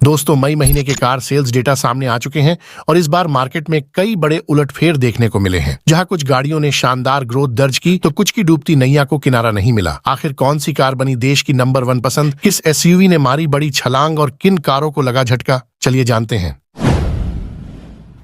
दोस्तों, मई महीने के कार सेल्स डेटा सामने आ चुके हैं और इस बार मार्केट में कई बड़े उलटफेर देखने को मिले हैं। जहां कुछ गाड़ियों ने शानदार ग्रोथ दर्ज की तो कुछ की डूबती नैया को किनारा नहीं मिला। आखिर कौन सी कार बनी देश की नंबर 1 पसंद, किस एसयूवी ने मारी बड़ी छलांग और किन कारों को लगा झटका, चलिए जानते हैं।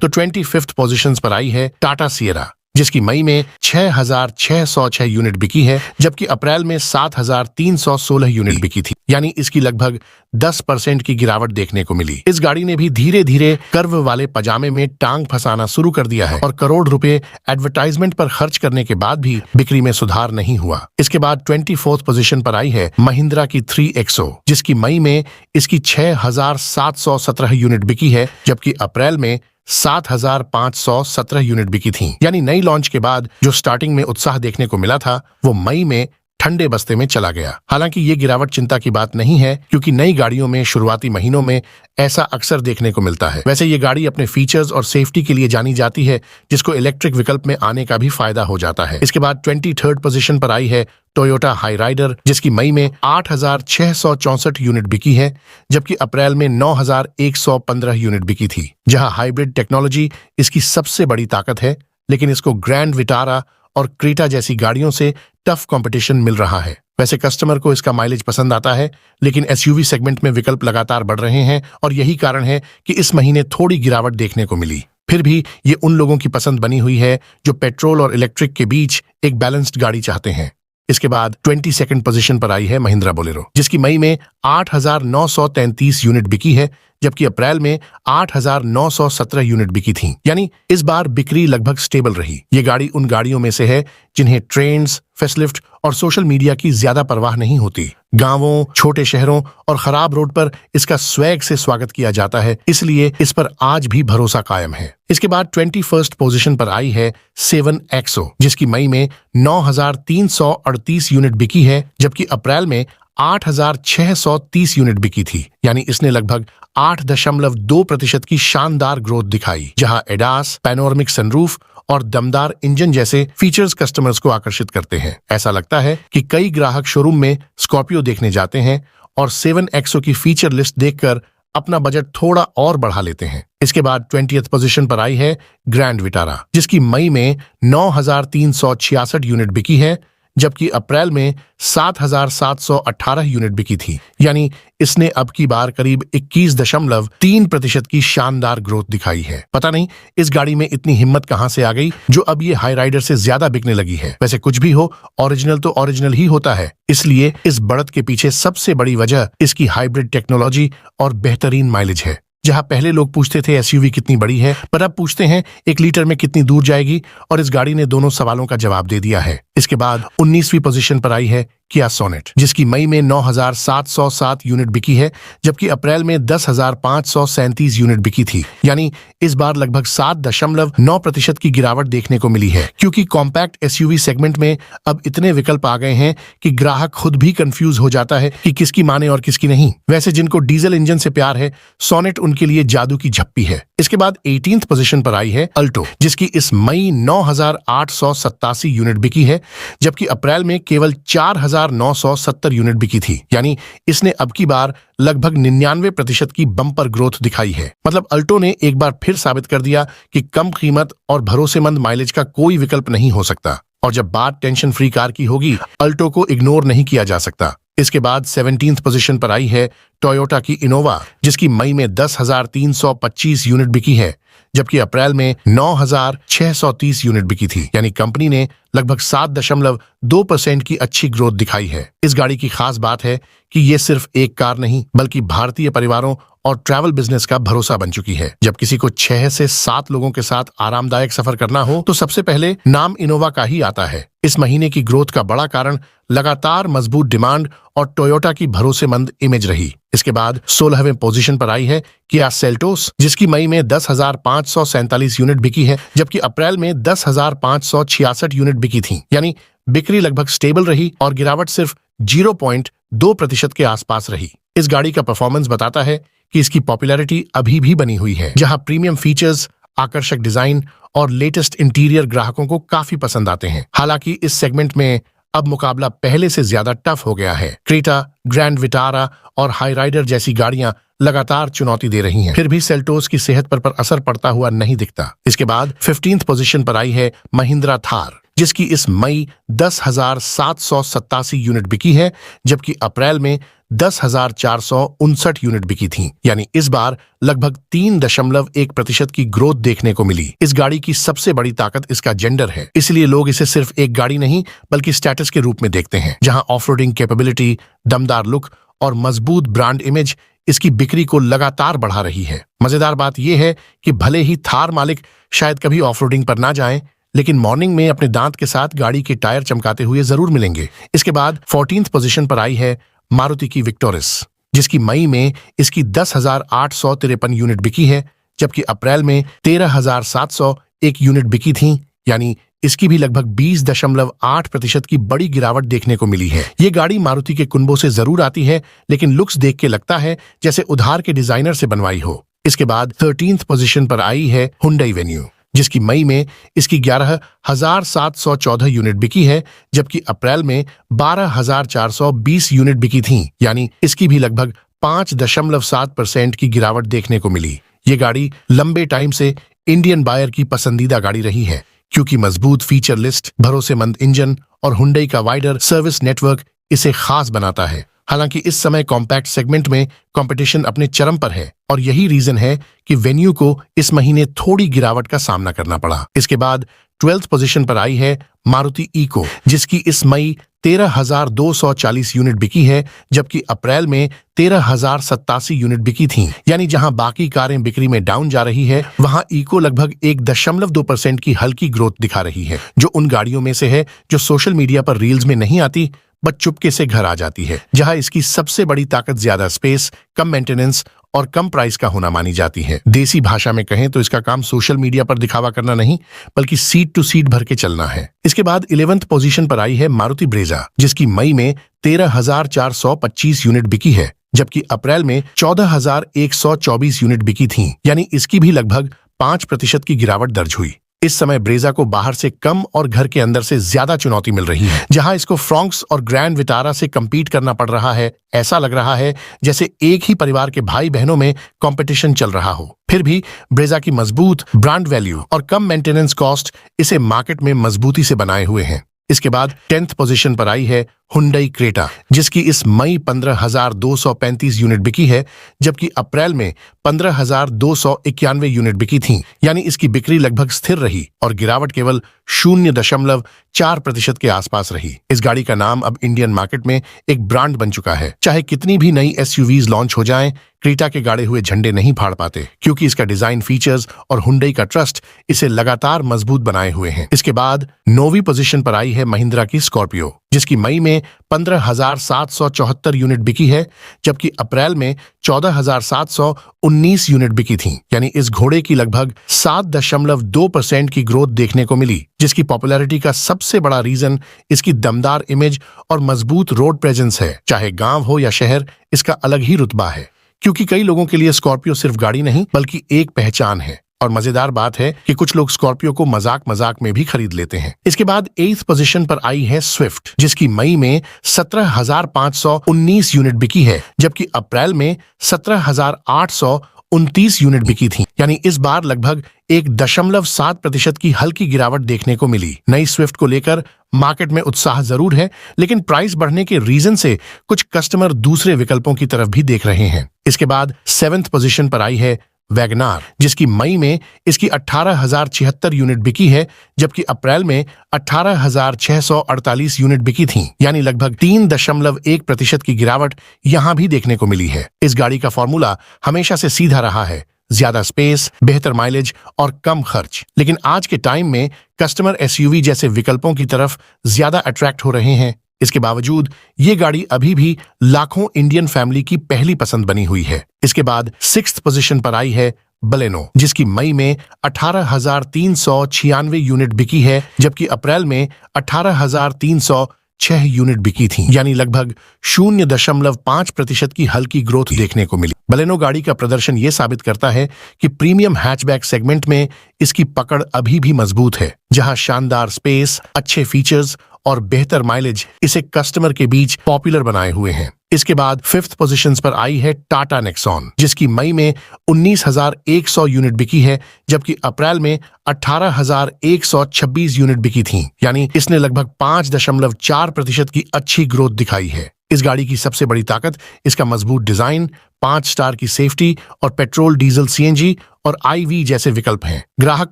तो 25th पोजीशन पर आई है टाटा सिएरा, जिसकी मई में 6,606 यूनिट बिकी है, जबकि अप्रैल में 7,316 यूनिट बिकी थी। यानी इसकी लगभग 10% की गिरावट देखने को मिली। इस गाड़ी ने भी धीरे धीरे कर्व वाले पजामे में टांग फंसाना शुरू कर दिया है और करोड़ रुपए एडवर्टाइजमेंट पर खर्च करने के बाद भी बिक्री में सुधार नहीं हुआ। इसके बाद 24th पोजीशन पर आई है महिंद्रा की 3XO, जिसकी मई में इसकी 6,717 यूनिट बिकी है, जबकि अप्रैल में 7,517 यूनिट बिकी थी। यानी नई लॉन्च के बाद जो स्टार्टिंग में उत्साह देखने को मिला था वो मई में ठंडे बस्ते में चला गया। हालांकि ये गिरावट चिंता की बात नहीं है, क्योंकि नई गाड़ियों में शुरुआती महीनों में ऐसा अक्सर देखने को मिलता है। वैसे ये गाड़ी अपने फीचर्स और सेफ्टी के लिए जानी जाती है, जिसको इलेक्ट्रिक विकल्प में आने का भी फायदा हो जाता है। इसके बाद 23rd पोजीशन पर आई है टोयोटा हाईराइडर, जिसकी मई में 8,664 यूनिट बिकी है, जबकि अप्रैल में 9,115 यूनिट बिकी थी। जहां हाइब्रिड टेक्नोलॉजी इसकी सबसे बड़ी ताकत है, लेकिन इसको ग्रैंड विटारा और क्रेटा जैसी गाड़ियों से टफ कंपटीशन मिल रहा है। वैसे कस्टमर को इसका माइलेज पसंद आता है, लेकिन एसयूवी सेगमेंट में विकल्प लगातार बढ़ रहे हैं और यही कारण है कि इस महीने थोड़ी गिरावट देखने को मिली। फिर भी ये उन लोगों की पसंद बनी हुई है जो पेट्रोल और इलेक्ट्रिक के बीच एक बैलेंस्ड गाड़ी चाहते हैं। इसके बाद 22nd पोजीशन पर आई है महिंद्रा बोलेरो, जिसकी मई में 8,933 यूनिट बिकी है, जबकि अप्रैल में 8,917 यूनिट बिकी थी। यानी इस बार बिक्री लगभग स्टेबल रही। ये गाड़ी उन गाड़ियों में से है जिन्हें ट्रेंड्स, फेसलिफ्ट और सोशल मीडिया की ज्यादा परवाह नहीं होती। गांवों, छोटे शहरों और खराब रोड पर इसका स्वैग से स्वागत किया जाता है, इसलिए इस पर आज भी भरोसा कायम है। इसके बाद 21st पोजीशन पर आई है 7XO, जिसकी मई में 9,338 यूनिट बिकी है, जबकि अप्रैल में 8,630 यूनिट बिकी थी। यानी इसने लगभग 8.2% की शानदार ग्रोथ दिखाई। जहां एडास, पैनोरमिक सनरूफ और दमदार इंजन जैसे फीचर्स कस्टमर्स को आकर्षित करते हैं। ऐसा लगता है कि कई ग्राहक शोरूम में स्कॉर्पियो देखने जाते हैं और 7XO की फीचर लिस्ट देखकर अपना बजट थोड़ा और बढ़ा लेते हैं। इसके बाद 20th पोजीशन पर आई है ग्रैंड विटारा, जिसकी मई में 9,366 यूनिट बिकी है, जबकि अप्रैल में 7,718 यूनिट बिकी थी। यानी इसने अब की बार करीब 21.3% की शानदार ग्रोथ दिखाई है। पता नहीं इस गाड़ी में इतनी हिम्मत कहां से आ गई जो अब ये हाई राइडर से ज्यादा बिकने लगी है। वैसे कुछ भी हो, ओरिजिनल तो ओरिजिनल ही होता है, इसलिए इस बढ़त के पीछे सबसे बड़ी वजह इसकी हाइब्रिड टेक्नोलॉजी और बेहतरीन माइलेज है। जहां पहले लोग पूछते थे एसयूवी कितनी बड़ी है, पर अब पूछते हैं 1 लीटर में कितनी दूर जाएगी, और इस गाड़ी ने दोनों सवालों का जवाब दे दिया है। इसके बाद 19वीं पोजीशन पर आई है किया सोनेट, जिसकी मई में 9,707 यूनिट बिकी है, जबकि अप्रैल में 10,537 यूनिट बिकी थी। यानी इस बार लगभग 7.9% की गिरावट देखने को मिली है, क्योंकि कॉम्पैक्ट एसयूवी सेगमेंट में अब इतने विकल्प आ गए हैं कि ग्राहक खुद भी कंफ्यूज हो जाता है कि किसकी माने और किसकी नहीं। वैसे जिनको डीजल इंजन से प्यार है, सोनेट उनके लिए जादू की झप्पी है। इसके बाद 18th पोजीशन पर आई है अल्टो, जिसकी इस मई 9,887 यूनिट बिकी है, जबकि अप्रैल में केवल 4,970 यूनिट बिकी थी। यानी इसने अब की बार लगभग 99% की बम्पर ग्रोथ दिखाई है। मतलब अल्टो ने एक बार फिर साबित कर दिया कि कम कीमत और भरोसेमंद माइलेज का कोई विकल्प नहीं हो सकता। और जब बात टेंशन फ्री कार की होगी, अल्टो को इग्नोर नहीं किया जा सकता। इसके बाद 17th पोजीशन पर आई है टोयोटा की इनोवा, जिसकी मई में 10,325 यूनिट बिकी है, जबकि अप्रैल में 9,630 यूनिट बिकी थी। यानी कंपनी ने लगभग 7.2% की अच्छी ग्रोथ दिखाई है। इस गाड़ी की खास बात है कि ये सिर्फ एक कार नहीं, बल्कि भारतीय परिवारों और ट्रैवल बिजनेस का भरोसा बन चुकी है। जब किसी को 6 से 7 लोगों के साथ आरामदायक सफर करना हो, तो सबसे पहले नाम इनोवा का ही आता है। इस महीने की ग्रोथ का बड़ा कारण लगातार मजबूत डिमांड और टोयोटा की भरोसेमंद इमेज रही। इसके बाद 16वें पोजीशन पर आई है किया सेल्टोस, जिसकी मई में 10,547 यूनिट बिकी है, जबकि अप्रैल में 10,566 यूनिट बिकी थी। यानी बिक्री लगभग स्टेबल रही और गिरावट सिर्फ 0.2% के आसपास रही। इस गाड़ी का परफॉर्मेंस बताता है कि इसकी पॉपुलैरिटी अभी भी बनी हुई है। जहां प्रीमियम फीचर्स, आकर्षक डिजाइन और लेटेस्ट इंटीरियर ग्राहकों को काफी पसंद आते हैं। हालांकि इस सेगमेंट में अब मुकाबला पहले से ज्यादा टफ हो गया है। क्रेटा, ग्रैंड विटारा और हाईराइडर जैसी गाड़ियां लगातार चुनौती दे रही हैं। फिर भी सेल्टोस की सेहत पर असर पड़ता हुआ नहीं दिखता। इसके बाद 15th पोजीशन पर आई है महिंद्रा थार, जिसकी इस मई 10,787 यूनिट बिकी है, जबकि अप्रैल में 10,459 यूनिट बिकी थी। यानी इस बार लगभग 3.1% की ग्रोथ देखने को मिली। इस गाड़ी की सबसे बड़ी ताकत इसका जेंडर है, इसलिए लोग इसे सिर्फ एक गाड़ी नहीं बल्कि स्टेटस के रूप में देखते हैं। जहां ऑफरोडिंग कैपेबिलिटी, दमदार लुक और मजबूत ब्रांड इमेज इसकी बिक्री को लगातार बढ़ा रही है। मजेदार बात यह है कि भले ही थार मालिक शायद कभी ऑफरोडिंग पर ना जाएं, लेकिन मॉर्निंग में अपने दांत के साथ गाड़ी के टायर चमकाते हुए जरूर मिलेंगे। इसके बाद 14th पोजीशन पर आई है मारुति की विक्टोरिस, जिसकी मई में इसकी 10,853 यूनिट बिकी है, जबकि अप्रैल में 13,701 यूनिट बिकी थी। यानी इसकी भी लगभग 20.8% की बड़ी गिरावट देखने को मिली है। ये गाड़ी मारुति के कुनबों से जरूर आती है, लेकिन लुक्स देख के लगता है जैसे उधार के डिजाइनर से बनवाई हो। इसके बाद 13th पोजीशन पर आई है हुंडई वेन्यू, जिसकी मई में इसकी 11,714 यूनिट बिकी है, जबकि अप्रैल में 12,420 यूनिट बिकी थी। यानी इसकी भी लगभग 5.7% की गिरावट देखने को मिली। ये गाड़ी लंबे टाइम से इंडियन बायर की पसंदीदा गाड़ी रही है, क्योंकि मजबूत फीचर लिस्ट, भरोसेमंद इंजन और हुंडई का वाइडर सर्विस नेटवर्क इसे खास बनाता है। हालांकि इस समय कॉम्पैक्ट सेगमेंट में कंपटीशन अपने चरम पर है और यही रीजन है कि वेन्यू को इस महीने थोड़ी गिरावट का सामना करना पड़ा। इसके बाद 12th पोजीशन पर आई है मारुति इको, जिसकी इस मई 13,240 यूनिट बिकी है, जबकि अप्रैल में 13,087 यूनिट बिकी थी। यानी जहां बाकी कारें बिक्री में डाउन जा रही है, वहां इको लगभग 1.2% की हल्की ग्रोथ दिखा रही है, जो उन गाड़ियों में से है जो सोशल मीडिया पर रील्स में नहीं आती बट चुपके से घर आ जाती है। जहां इसकी सबसे बड़ी ताकत ज्यादा स्पेस, कम मेंटेनेंस और कम प्राइस का होना मानी जाती है। देसी भाषा में कहें तो इसका काम सोशल मीडिया पर दिखावा करना नहीं बल्कि सीट टू सीट भर के चलना है। इसके बाद 11th पोजीशन पर आई है मारुति ब्रेजा, जिसकी मई में 13,425 यूनिट बिकी है, जबकि अप्रैल में 14,124 यूनिट बिकी थी। यानी इसकी भी लगभग 5% की गिरावट दर्ज हुई। इस समय ब्रेजा को बाहर से कम और घर के अंदर से ज्यादा चुनौती मिल रही है। जहां इसको फ्रॉन्क्स और ग्रैंड विटारा से कम्पीट करना पड़ रहा है, ऐसा लग रहा है जैसे एक ही परिवार के भाई बहनों में कंपटीशन चल रहा हो। फिर भी ब्रेजा की मजबूत ब्रांड वैल्यू और कम मेंटेनेंस कॉस्ट इसे मार्केट में मजबूती से बनाए हुए हैं। इसके बाद 10th पोजीशन पर आई है हुंडई क्रेटा, जिसकी इस मई 15,235 यूनिट बिकी है, जबकि अप्रैल में 15,291 यूनिट बिकी थी। यानी इसकी बिक्री लगभग स्थिर रही और गिरावट केवल 0.4% के आसपास रही। इस गाड़ी का नाम अब इंडियन मार्केट में एक ब्रांड बन चुका है। चाहे कितनी भी नई SUVs लॉन्च हो जाएं, क्रेटा के गाड़े हुए झंडे नहीं फाड़ पाते, क्योंकि इसका डिजाइन, फीचर्स और हुंडई का ट्रस्ट इसे लगातार मजबूत बनाए हुए हैं। इसके बाद 9वीं पोजीशन पर आई है महिंद्रा की स्कॉर्पियो, जिसकी मई में 15,774 यूनिट बिकी है, जबकि अप्रैल में 14,719 यूनिट बिकी थी। यानी इस घोड़े की लगभग 7.2% की ग्रोथ देखने को मिली, जिसकी पॉपुलैरिटी का सबसे बड़ा रीजन इसकी दमदार इमेज और मजबूत रोड प्रेजेंस है। चाहे गांव हो या शहर, इसका अलग ही रुतबा है, क्योंकि कई लोगों के लिए स्कॉर्पियो सिर्फ गाड़ी नहीं बल्कि एक पहचान है। और मजेदार बात है कि कुछ लोग स्कॉर्पियो को मजाक मजाक में भी खरीद लेते हैं। इसके बाद 8th पोजीशन पर आई है स्विफ्ट, जिसकी मई में 17,519 यूनिट बिकी है, जबकि अप्रैल में 17,829 यूनिट बिकी थी। यानी इस बार लगभग 1.7% की हल्की गिरावट देखने को मिली। नई स्विफ्ट को लेकर मार्केट में उत्साह जरूर है, लेकिन प्राइस बढ़ने के रीजन से कुछ कस्टमर दूसरे विकल्पों की तरफ भी देख रहे हैं। इसके बाद 7th पोजीशन पर आई है वैगनार, जिसकी मई में इसकी 18,076 यूनिट बिकी है, जबकि अप्रैल में 18,648 यूनिट बिकी थी। यानी लगभग 3.1% की गिरावट यहां भी देखने को मिली है। इस गाड़ी का फॉर्मूला हमेशा से सीधा रहा है, ज्यादा स्पेस, बेहतर माइलेज और कम खर्च। लेकिन आज के टाइम में कस्टमर SUV जैसे विकल्पों की तरफ ज्यादा अट्रैक्ट हो रहे हैं। इसके बावजूद ये गाड़ी अभी भी लाखों इंडियन फैमिली की पहली पसंद बनी हुई है। इसके बाद 6th पोजीशन पर आई है बलेनो, जिसकी मई में 18,396 यूनिट बिकी है, जबकि अप्रैल में 18,306 यूनिट बिकी थी। यानी लगभग 0.5% की हल्की ग्रोथ देखने को मिली। बलेनो गाड़ी का प्रदर्शन ये साबित करता है कि प्रीमियम हैचबैक सेगमेंट में इसकी पकड़ अभी भी मजबूत है, जहां शानदार स्पेस, अच्छे फीचर्स और बेहतर माइलेज इसे कस्टमर के बीच पॉपुलर बनाए हुए हैं। इसके बाद 5th पोजीशंस पर आई है टाटा नेक्सॉन, जिसकी मई में 19,100 यूनिट बिकी है, जबकि अप्रैल में 18,126 यूनिट बिकी थी। यानी इसने लगभग 5.4% की अच्छी ग्रोथ दिखाई है। इस गाड़ी की सबसे बड़ी ताकत इसका मजबूत डिजाइन, 5 स्टार की सेफ्टी और पेट्रोल, डीजल, सीएनजी और आईवी जैसे विकल्प हैं। ग्राहक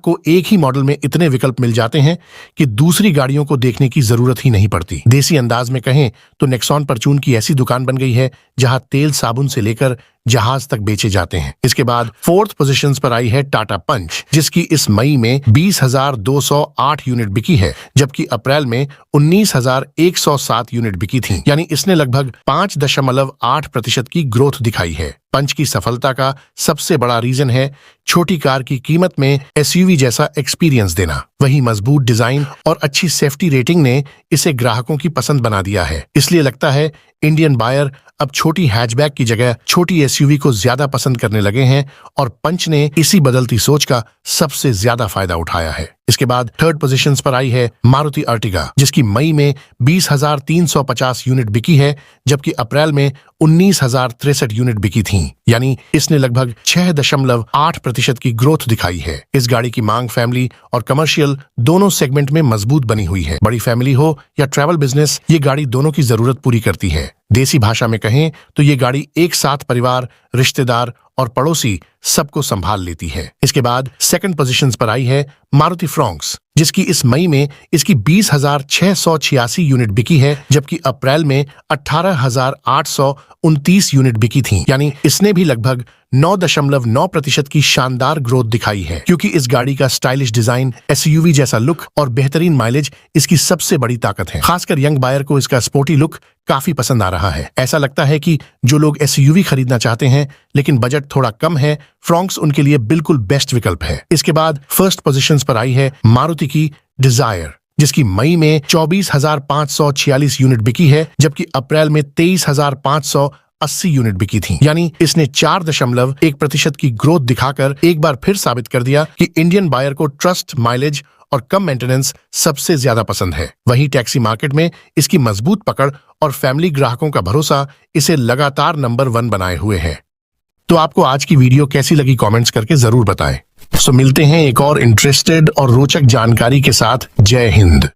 को एक ही मॉडल में इतने विकल्प मिल जाते हैं कि दूसरी गाड़ियों को देखने की जरूरत ही नहीं पड़ती। देसी अंदाज में कहें तो नेक्सॉन परचून की ऐसी दुकान बन गई है जहां तेल साबुन से लेकर जहाज तक बेचे जाते हैं। इसके बाद 4th पोजीशंस पर आई है टाटा पंच, जिसकी इस मई में 20,208 यूनिट बिकी है, जबकि अप्रैल में 19,107 यूनिट बिकी थी। यानी इसने लगभग 5.8% की ग्रोथ दिखाई है। पंच की सफलता का सबसे बड़ा रीजन है छोटी कार की कीमत में एसयूवी जैसा एक्सपीरियंस देना। वही मजबूत डिजाइन और अच्छी सेफ्टी रेटिंग ने इसे ग्राहकों की पसंद बना दिया है। इसलिए लगता है इंडियन बायर अब छोटी हैचबैक की जगह छोटी एसयूवी को ज्यादा पसंद करने लगे हैं और पंच ने इसी बदलती सोच का सबसे ज्यादा फायदा उठाया है। इसके बाद 3rd पोजीशंस पर आई है मारुति अर्टिगा, जिसकी मई में 20,350 यूनिट बिकी है, जबकि अप्रैल में 19,063 यूनिट बिकी थी। यानी इसने लगभग 6.8% की ग्रोथ दिखाई है। इस गाड़ी की मांग फैमिली और कमर्शियल दोनों सेगमेंट में मजबूत बनी हुई है। बड़ी फैमिली हो या ट्रैवल बिजनेस, ये गाड़ी दोनों की जरूरत पूरी करती है। देसी भाषा में कहें तो ये गाड़ी एक साथ परिवार, रिश्तेदार और पड़ोसी सबको संभाल लेती है। इसके बाद 2nd पोजीशंस पर आई है मारुति फ्रॉन्क्स, जिसकी इस मई में इसकी 20,686 यूनिट बिकी है, जबकि अप्रैल में 18,829 यूनिट बिकी थी। यानी इसने भी लगभग 9.9% की शानदार ग्रोथ दिखाई है, क्योंकि इस गाड़ी का स्टाइलिश डिजाइन, एसयूवी जैसा लुक और बेहतरीन माइलेज इसकी सबसे बड़ी ताकत है। खासकर यंग बायर को इसका स्पोर्टी लुक काफी पसंद आ रहा है। ऐसा लगता है कि जो लोग एसयूवी खरीदना चाहते हैं लेकिन बजट थोड़ा कम है, फ्रॉन्क्स उनके लिए बिल्कुल बेस्ट विकल्प है। इसके बाद 1st पोजीशंस पर आई है मारुति की डिजायर, जिसकी मई में 24,546 यूनिट बिकी है, जबकि अप्रैल में 23,580 यूनिट बिकी थी। यानी इसने 4.1% की ग्रोथ दिखाकर एक बार फिर साबित कर दिया कि इंडियन बायर को ट्रस्ट, माइलेज और कम मेंटेनेंस सबसे ज्यादा पसंद है। वहीं टैक्सी मार्केट में इसकी मजबूत पकड़ और फैमिली ग्राहकों का भरोसा इसे लगातार नंबर 1 बनाए हुए है। तो आपको आज की वीडियो कैसी लगी कमेंट्स करके जरूर बताएं। सो मिलते हैं एक और इंटरेस्टेड और रोचक जानकारी के साथ। जय हिंद।